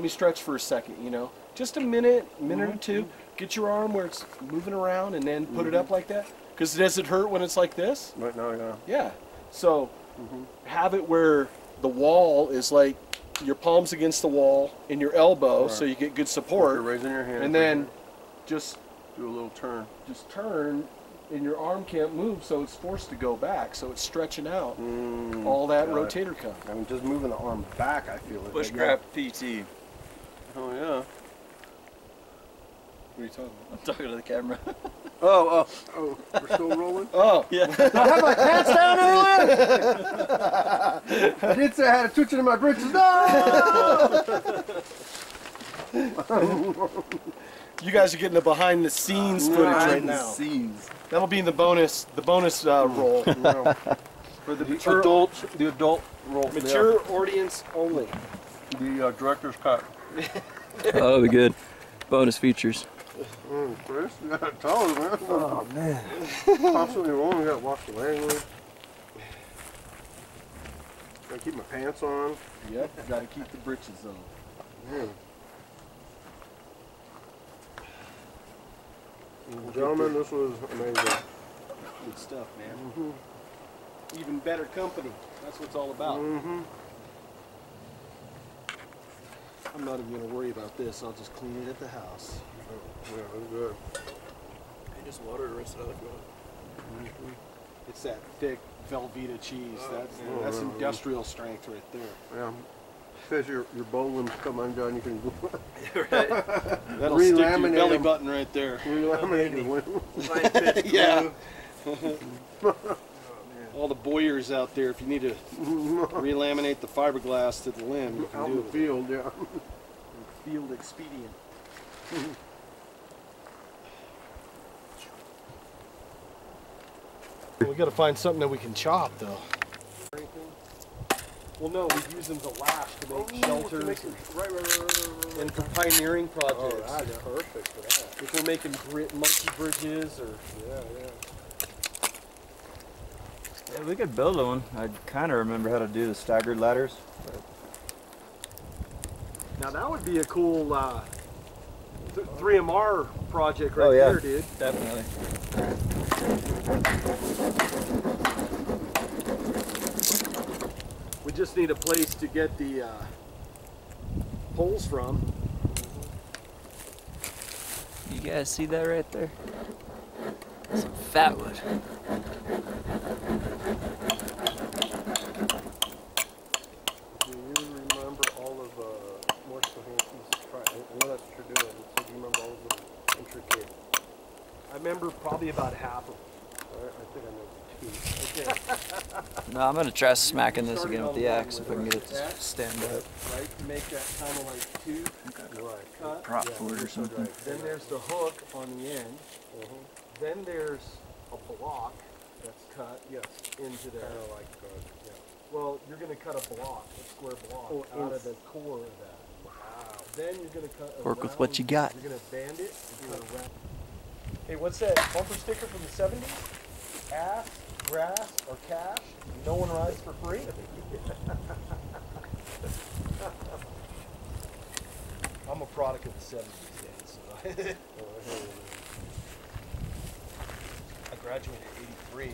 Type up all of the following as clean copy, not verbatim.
me stretch for a second, you know. Just a minute or two. Get your arm where it's moving around and then put it up like that. Because does it hurt when it's like this? Right now, yeah. Yeah. So have it where the wall is like your palms against the wall and your elbow, so you get good support. You're raising your hand. And then just do a little turn. Just turn, and your arm can't move, so it's forced to go back. So it's stretching out all that rotator cuff. I mean, just moving the arm back, I feel it. Bushcraft PT. Oh, yeah. What are you talking about? I'm talking to the camera. Oh, we're still rolling? Oh. Yeah. I had my pants down earlier! I did say I had a twitching in my britches. No! You guys are getting the behind the scenes footage right now. Scenes. That'll be in the bonus roll. For the mature adult roll. Mature audience only. The director's cut. Oh, that'll be good. Bonus features. Chris, you gotta tell us, man. Oh, man. Constantly rolling, you gotta watch the language. Gotta keep my pants on. Yep, gotta keep the britches on. Yeah. Gentlemen, this was amazing. Good stuff, man. Even better company. That's what it's all about. I'm not even going to worry about this. I'll just clean it at the house. Yeah, that's good. And just water to rinse it out if you want. It's that thick Velveeta cheese. That's industrial strength right there. Yeah. Says your bowling's come undone, you can Right. That'll stick to your belly button right there. Relaminate your wing. Yeah. All the boyers out there, if you need to relaminate the fiberglass to the limb, you can out do in it. the field, yeah. Field expedient. We got to find something that we can chop, though. Well, no, we use them to lash to make shelters and for pioneering projects. Oh, that's perfect for that. If we're making monkey bridges or Yeah, we could build one. I kind of remember how to do the staggered ladders. Now that would be a cool 3MR project right there, dude. Definitely. We just need a place to get the poles from. You guys see that right there? Some fat wood. Do you remember all of Morse Cohen's try? I know that's what you're doing. So do you remember all of the intricate? I remember probably about half of them. I think I know two. No, I'm gonna try smacking this again with the axe if I can get it to stand up. Right, to make that kind of like tube cut. Prop for it or something. Then there's the hook on the end. Then there's a block that's cut into there. Kind of like, Well, you're going to cut a block, a square block, out of the core of that. Wow. Then you're going to cut Work with what you got. You're going to band it and cut around. Hey, what's that bumper sticker from the 70s? Ass, grass, or cash? No one rides for free? I'm a product of the 70s, Dan, so I graduated in '83.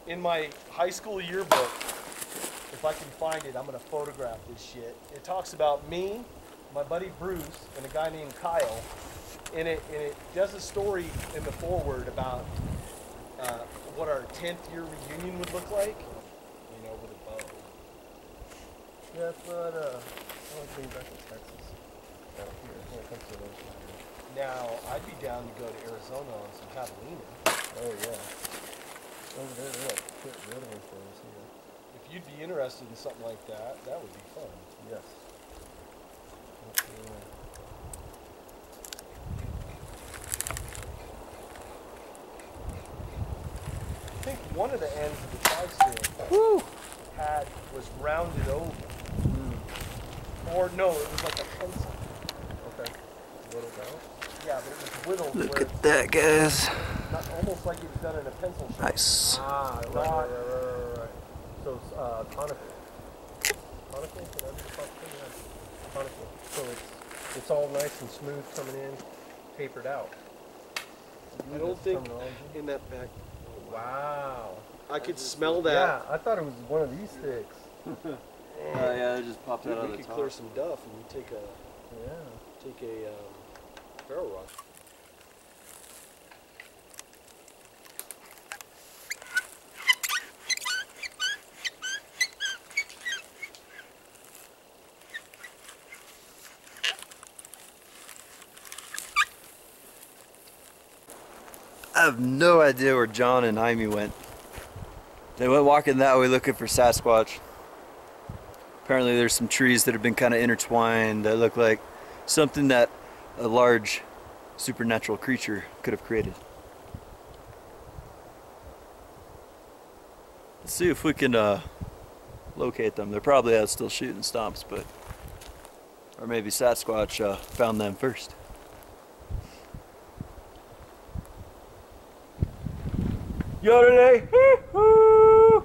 In my high school yearbook, if I can find it, I'm going to photograph this shit. It talks about me, my buddy Bruce, and a guy named Kyle. And it does a story in the foreword about what our 10th year reunion would look like. You know, with a bow. yeah, that's not, I like being back in Texas. Out here, when it comes to those matters. Now, I'd be down to go to Arizona on some javelina. Oh, yeah. Over there, they're like pit riddling things here. If you'd be interested in something like that, that would be fun. Yes. I think one of the ends of the tri-string was rounded over. Or no, it was like a pencil. Okay. Whittled out? Yeah, but it was whittled. Look at that, guys. Almost like it was done in a pencil shape. Nice. Ah, right. So, conical. Conical, whatever the fuck thing is. Conical. So it's all nice and smooth coming in, tapered out. I don't think in that back. Wow. I could smell that. Yeah, I thought it was one of these sticks. Yeah, it just popped out Dude, of we the could top. clear some duff and you take a Yeah. ferro rod. I have no idea where John and Jaime went. They went walking that way looking for Sasquatch. Apparently there's some trees that have been kind of intertwined that look like something that a large supernatural creature could have created. Let's see if we can locate them. They're probably out still shooting stumps, but or maybe Sasquatch found them first. Yodelay! Hee-hoo!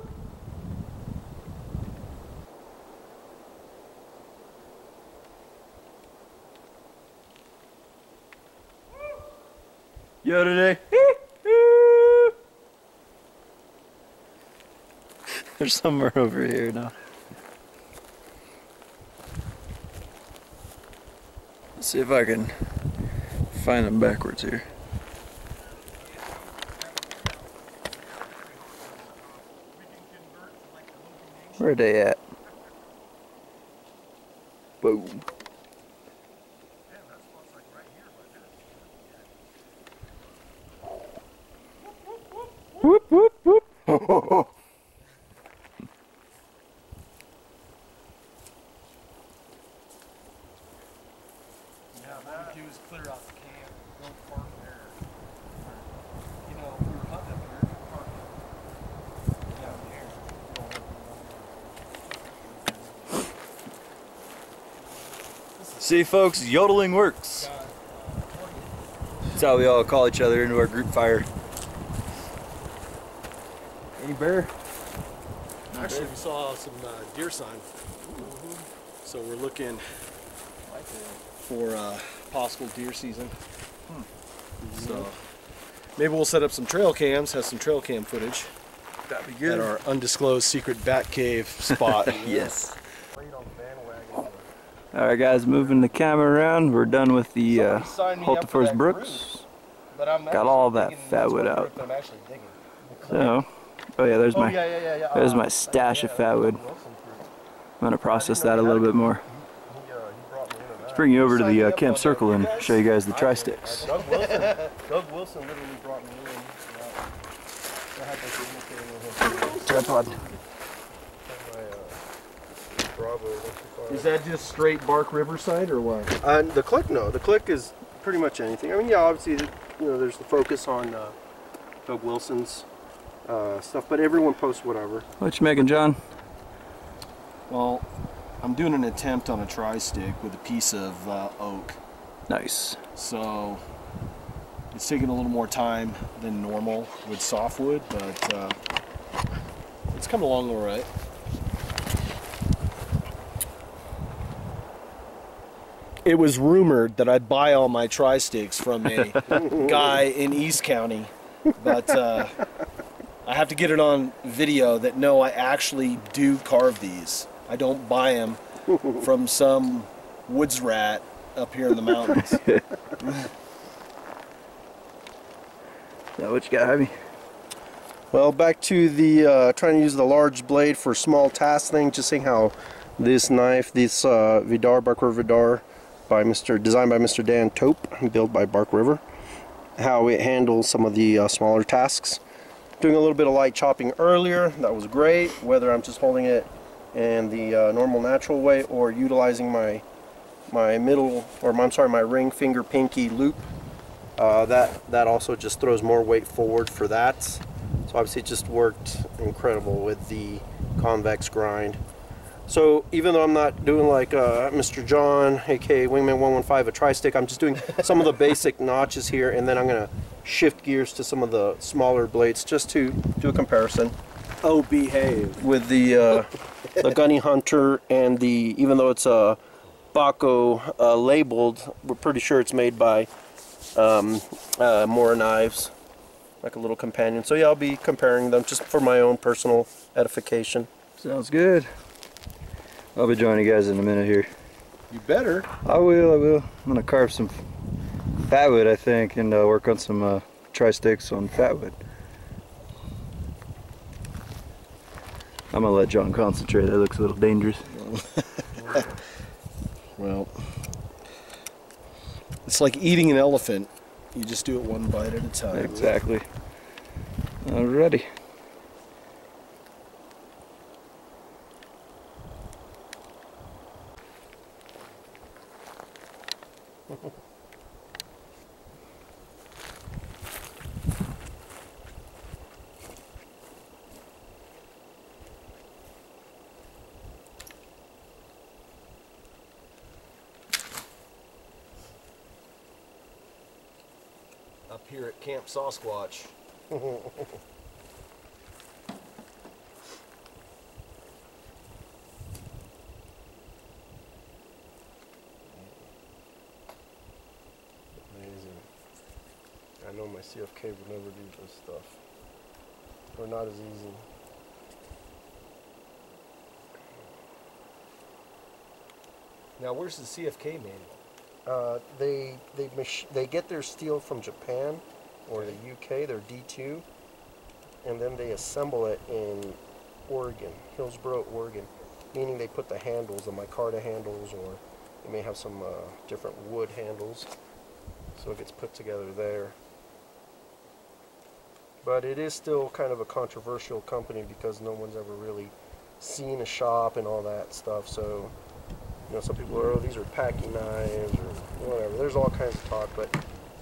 Yodelay! Hee-hoo! They're somewhere over here now. Let's see if I can find them backwards here. Where are they at? Boom. Whoop, whoop, whoop. Yeah, what we do is clear out the camp, don't park there. You know, if we were hunting up here, we park down here. See, folks, yodeling works. That's how we all call each other into our group fire. Any bear? Actually, we saw some deer sign. So we're looking for possible deer season. So maybe we'll set up some trail cams, have some trail cam footage. That'd be good. At our undisclosed secret bat cave spot. Yes. Played on the bandwagon. Alright guys, moving the camera around. We're done with the Somebody signed me up for Hultafors that Brooks. But I'm Got all actually that digging fat what's wood one out. group that I'm actually digging. So, oh yeah, there's Oh, my yeah. there's my stash of fat wood. I'm gonna process that a little bit more. Let's bring you over to the camp circle and show you guys the tri-sticks. Doug Wilson literally brought me in. I had to communicate with him. Tripod. Is that just straight Bark Riverside or what? The click, no. The click is pretty much anything. I mean, yeah, obviously, you know, there's the focus on Doug Wilson's stuff, but everyone posts whatever. What you making, John? Well, I'm doing an attempt on a tri-stick with a piece of oak. Nice. So it's taking a little more time than normal with softwood, but it's coming along all right. It was rumored that I'd buy all my tri-sticks from a guy in East County, but I have to get it on video that no, I actually do carve these. I don't buy them from some woods rat up here in the mountains. Is that what you got, Jaime? Well, back to the trying to use the large blade for small task thing. Just seeing how this knife, this Vidar, Bark River Vidar, designed by Mr. Dan Tope, built by Bark River, how it handles some of the smaller tasks. Doing a little bit of light chopping earlier, that was great. Whether I'm just holding it in the normal natural way or utilizing my ring finger pinky loop, that also just throws more weight forward for that. So obviously it just worked incredible with the convex grind. So even though I'm not doing like Mr. John, aka Wingman115, a tri-stick, I'm just doing some of the basic notches here, and then I'm going to shift gears to some of the smaller blades just to do a comparison. Oh, behave. with the Gunny Hunter and the, even though it's a Baco labeled, we're pretty sure it's made by More Knives, like a little companion. So yeah, I'll be comparing them just for my own personal edification. Sounds good. I'll be joining you guys in a minute here. You better. I will. I'm gonna carve some fatwood, I think, and work on some tri-sticks on fatwood. I'm gonna let John concentrate. That looks a little dangerous. Well, it's like eating an elephant. You just do it one bite at a time. Exactly. Alrighty. Up here at Camp Sasquatch. Amazing. I know my CFK would never do this stuff. Or not as easy. Now, where's the CFK manual? They get their steel from Japan or the UK, their D2, and then they assemble it in Oregon, Hillsboro, Oregon. Meaning they put the handles, the micarta handles, or they may have some different wood handles. So it gets put together there. But it is still kind of a controversial company because no one's ever really seen a shop and all that stuff. So, you know, some people are, oh, these are packing knives or whatever. There's all kinds of talk. But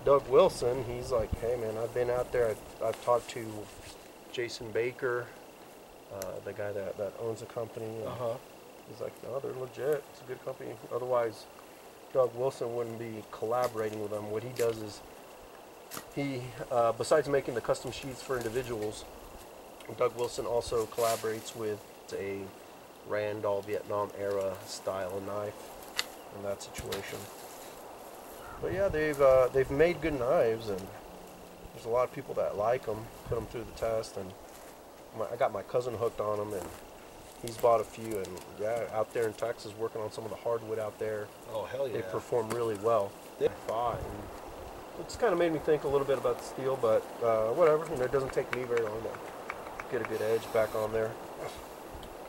Doug Wilson, he's like, hey man, I've been out there. I've talked to Jason Baker, the guy that owns the company. He's like, no, they're legit. It's a good company. Otherwise, Doug Wilson wouldn't be collaborating with them. What he does is he, besides making the custom sheets for individuals, Doug Wilson also collaborates with a Randall Vietnam era style knife in that situation. But yeah, they've made good knives, and there's a lot of people that like them, put them through the test, and I got my cousin hooked on them, and he's bought a few, and yeah, out there in Texas working on some of the hardwood out there. Oh hell yeah! They perform really well. It's kind of made me think a little bit about the steel, but whatever. You know, it doesn't take me very long to get a good edge back on there.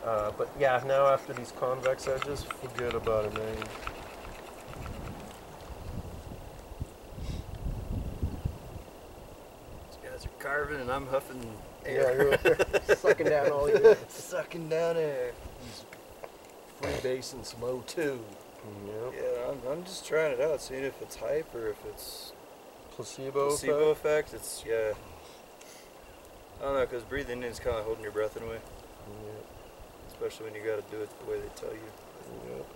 But yeah, now after these convex edges, forget about it, man. These guys are carving, and I'm huffing air. Yeah, you're sucking down all the air. Sucking down air. He's freebasing some O2. Yep. Yeah, I'm just trying it out, seeing if it's hype or if it's placebo effect. It's, yeah. I don't know, because breathing in is kind of holding your breath in a way. Yep. Especially when you got to do it the way they tell you. Yep.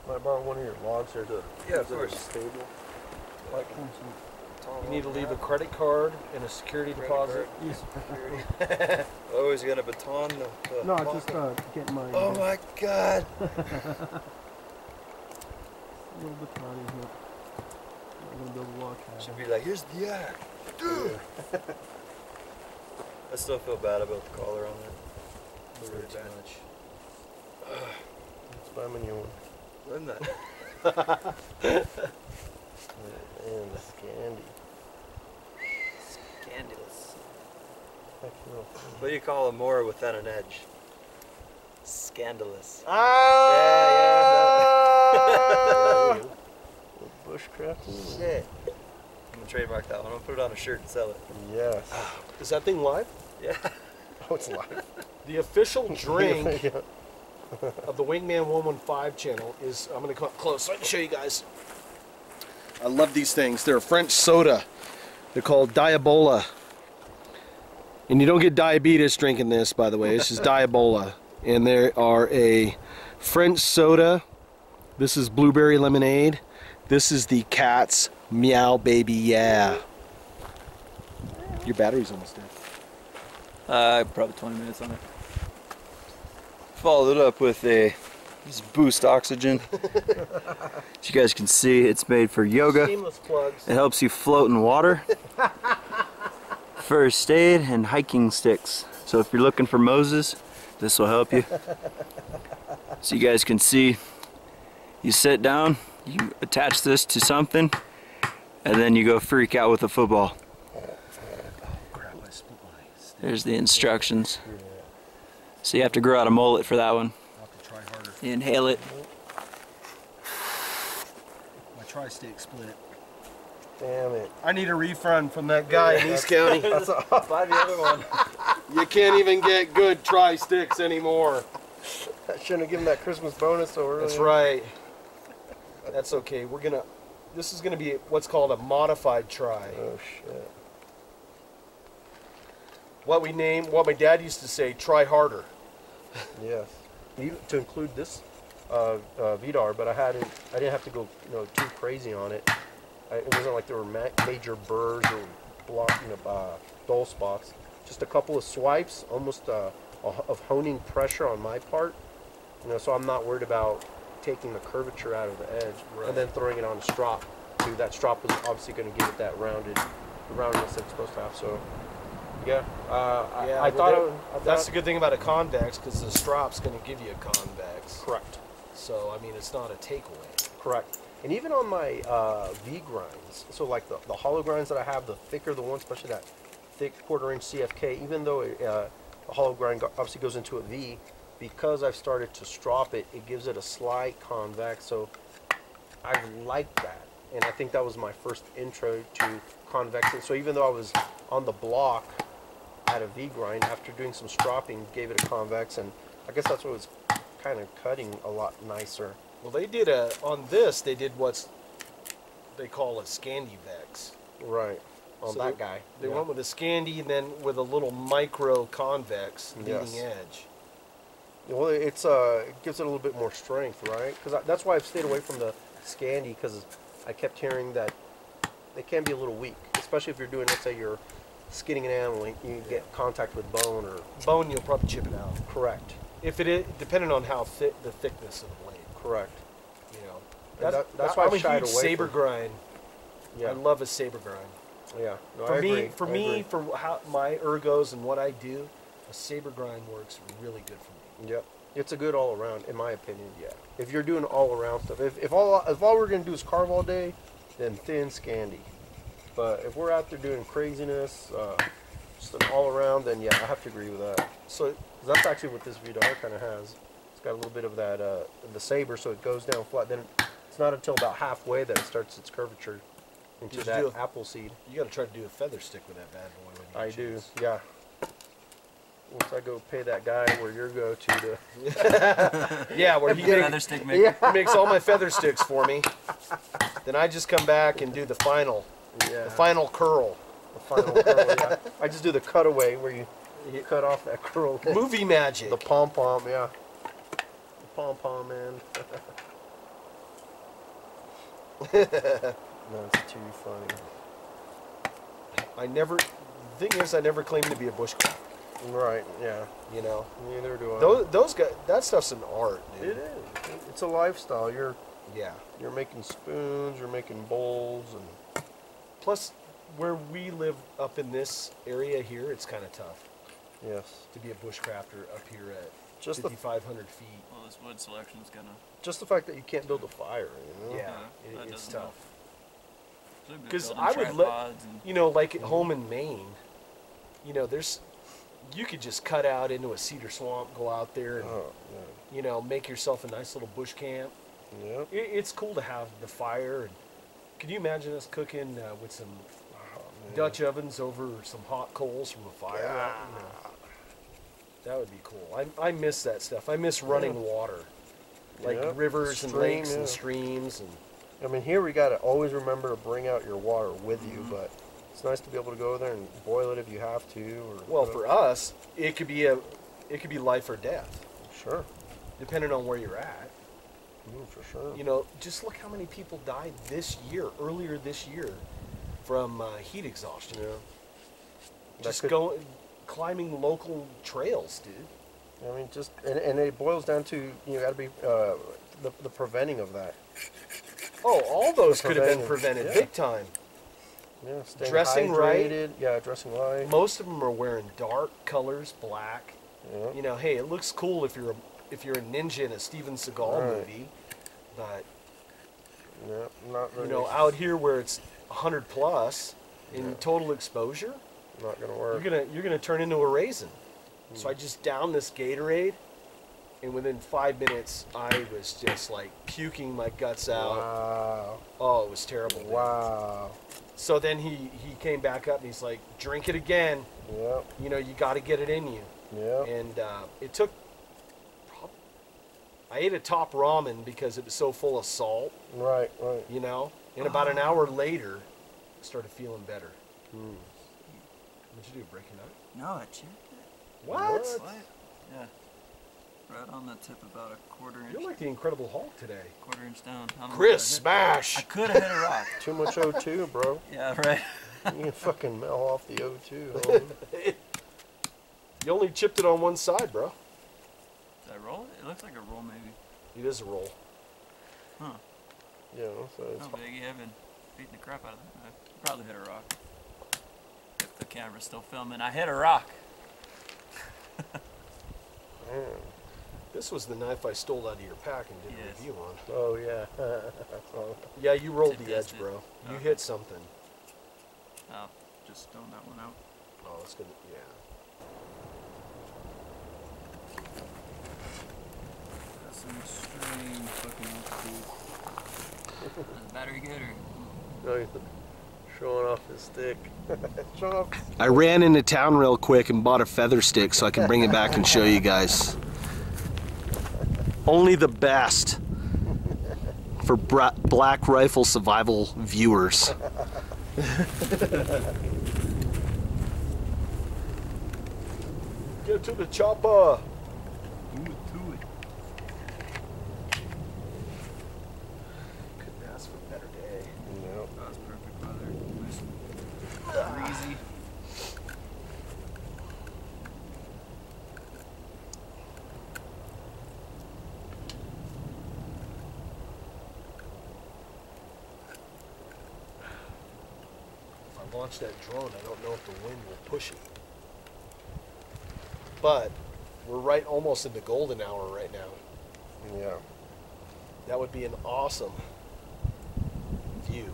Might I borrow one of your logs here to yeah, of course. Stable. Like, you need to leave a credit card and a security deposit. Yes, security. Oh, he's got a baton. No, just getting my. Oh my God! Little baton in here. I'm gonna build a log cabin. Should be like, here's the act, dude. I still feel bad about the collar on that. Very too much. Let's buy him a new one. Isn't that? And the Scandi. Scandalous. Heck no. What do you call a Mora without an edge? Scandalous. Ah! Yeah. Bushcrafting. Shit. I'm gonna trademark that one. I'm gonna put it on a shirt and sell it. Yes. Is that thing live? Yeah. Oh, it's live. The official drink of the Wingman115 channel is, I'm going to come up close so I can show you guys. I love these things. They're a French soda. They're called Diabola. And you don't get diabetes drinking this, by the way. This is Diabola. And they are a French soda. This is blueberry lemonade. This is the cat's meow baby, yeah. Your battery's almost dead. Probably 20 minutes on it. Followed it up with this boost oxygen. As you guys can see, it's made for yoga. Shameless plugs. It helps you float in water. First aid and hiking sticks. So if you're looking for Moses, this will help you. So you guys can see, you sit down, you attach this to something, and then you go freak out with a football. There's the instructions. So you have to grow out a mullet for that one. I'll have to try harder. You inhale it. My tri-state split. Damn it. I need a refund from that guy in East County. Buy the other one. You can't even get good tri-sticks anymore. I shouldn't have given that Christmas bonus so early. That's right. That's okay. This is gonna be what's called a modified tri. Oh shit. What my dad used to say, try harder. Yes. Even to include this VDAR, but I didn't have to go too crazy on it. It wasn't like there were major burrs or dull spots. Just a couple of swipes, almost of honing pressure on my part. So I'm not worried about taking the curvature out of the edge and then throwing it on a strop. Too. That strop was obviously going to give it that roundness it's supposed to have. So. Yeah, I thought that's the good thing about a convex, because the strop's going to give you a convex. Correct. So I mean, it's not a takeaway. Correct. And even on my V grinds, so like the hollow grinds that I have, the thicker the one, especially that thick 1/4 inch CFK, even though the hollow grind obviously goes into a V, because I've started to strop it, it gives it a slight convex. So I've liked that, and I think that was my first intro to convexing. So even though I was on the block at a V grind, after doing some stropping, gave it a convex, and I guess that's what was kind of cutting a lot nicer. Well, they did on this. They did what's they call a Scandi Vex. Right. On So that guy. They Yeah. went with a Scandi and then with a little micro convex leading Yes. edge. Well, it gives it a little bit more strength, right? Because that's why I've stayed away from the Scandi, because I kept hearing that they can be a little weak, especially if you're doing, let's say you're skinning an animal, and you get contact with bone or Bone, you'll probably chip it out. correct. If it is, depending on how thick the thickness of the blade. Correct. You know, And that's why I'm I've a shied huge away saber from- grind. Yeah. I love a saber grind. Yeah. No, For I me, agree. for I me, agree. for how my ergos and what I do, a saber grind works really good for me. Yep. It's a good all around, in my opinion. Yeah. If you're doing all around stuff, if all we're gonna do is carve all day, then thin Scandi. But if we're out there doing craziness, just an all around, then yeah, I have to agree with that. So that's actually what this VDAR kind of has. It's got a little bit of that the saber, so it goes down flat. Then it's not until about halfway that it starts its curvature into Just that do a- apple seed. You got to try to do a feather stick with that bad boy. When you I do, chase. yeah. Once I go pay that guy where you're go to Yeah, where he Feather stick maker. yeah. he makes all my feather sticks for me. Then I just come back and do the final curl. The final curl, yeah. I just do the cutaway where you cut off that curl. Movie magic. The pom-pom, yeah. The pom-pom, man. That's too funny. The thing is, I never claimed to be a bushcraft. Right, yeah. You know, Neither do I. those guys, that stuff's an art, dude. It is. It's a lifestyle. You're Yeah. making spoons, you're making bowls, and Plus, where we live up in this area here, it's kind of tough yes. to be a bushcrafter up here at Just the 5,500 feet. Well, this wood selection's gonna. Just the fact that you can't build a fire, you know? Yeah, that it's doesn't tough. help. Because Building I would tripods and- you know, like at home in Maine, you know, you could just cut out into a cedar swamp, go out there and, Oh, you know, make yourself a nice little bush camp. yeah. Yep. It's cool to have the fire. And can you imagine us cooking with some Oh, man. Dutch ovens over some hot coals from a fire? Yeah. You know, that would be cool. I miss that stuff. I miss running water, like Yep. rivers and Stream, lakes yeah. and streams. And I mean, here we got to always remember to bring out your water with you, but it's nice to be able to go there and boil it if you have to. Or well, for us, it could be life or death, sure. depending on where you're at. For sure. You know, just look how many people died earlier this year, from heat exhaustion. Yeah. Just climbing local trails, dude. I mean, just and it boils down to you got to be the preventing of that. Oh, all those could have been prevented big time. Yeah, staying Dressing hydrated. right. Yeah, dressing right. Most of them are wearing dark colors, black. Yeah. You know, hey, it looks cool if you're a ninja in a Steven Seagal movie, but not really. you know, out here where it's 100 plus in total exposure, not gonna work. You're gonna turn into a raisin. So I just downed this Gatorade, and within 5 minutes, I was just like puking my guts out. Wow. Oh, it was terrible. Dude. Wow. So then he came back up and he's like, drink it again. Yep. You know, you got to get it in you. Yep. And it took. I ate a top ramen because it was so full of salt. Right. Right. You know, and about an hour later, I started feeling better. What'd you do? Break your nut? No, I checked it. What? Yeah. Right on the tip, about a quarter inch. You're like the Incredible Hulk today. Quarter inch down. Chris, smash! I could have hit a rock. Too much O2, bro. Yeah, right. You can fucking melt off the O2. You only chipped it on one side, bro. Did I roll it? It looks like a roll, maybe. It is a roll. Huh. Yeah, so it's No, Biggie, I've been beating the crap out of that. I probably hit a rock. If the camera's still filming, I hit a rock. Man. This was the knife I stole out of your pack and did a review on. Oh yeah. Yeah, you rolled To the edge, test it. bro. You Okay. hit something. Oh, just throwing that one out. Oh, it's gonna, yeah. That's some strange fucking altitude. Is the battery good or? No, he's showing off his stick. Showing off. I ran into town real quick and bought a feather stick so I can bring it back and show you guys. Only the best for BlackRifle survival viewers. Get to the chopper. To it. Couldn't ask for a better day. No. That was perfect weather. Nice and breezy. If I launch that drone, I don't know if the wind will push it. But we're right almost in the golden hour right now. Yeah. That would be an awesome view.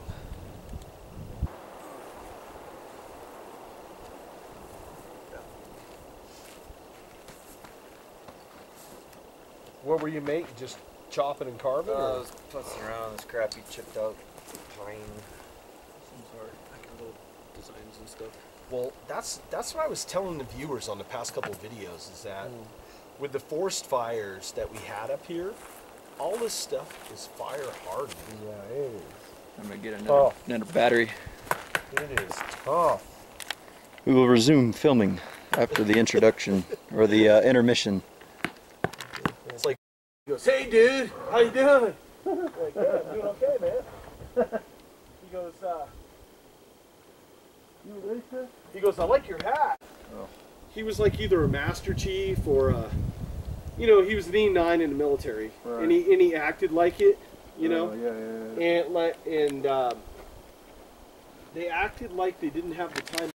What were you making? Just chopping and carving? I Or? was putzing around this crappy chipped out pine. Some sort of like little designs and stuff. Well, that's what I was telling the viewers on the past couple of videos, is that with the forest fires that we had up here, all this stuff is fire hardened. Yeah, it is. I'm gonna get another battery. It is tough. We will resume filming after the introduction or the intermission. It's like, he goes, "Hey, dude, how you doing?" Like, "Good, I'm doing okay, man." He goes, "You ready, Chris?" He goes, "I like your hat." Oh. He was like either a Master Chief or, you know, he was an E9 in the military, Right. and he acted like it, you know, Yeah. and they acted like they didn't have the time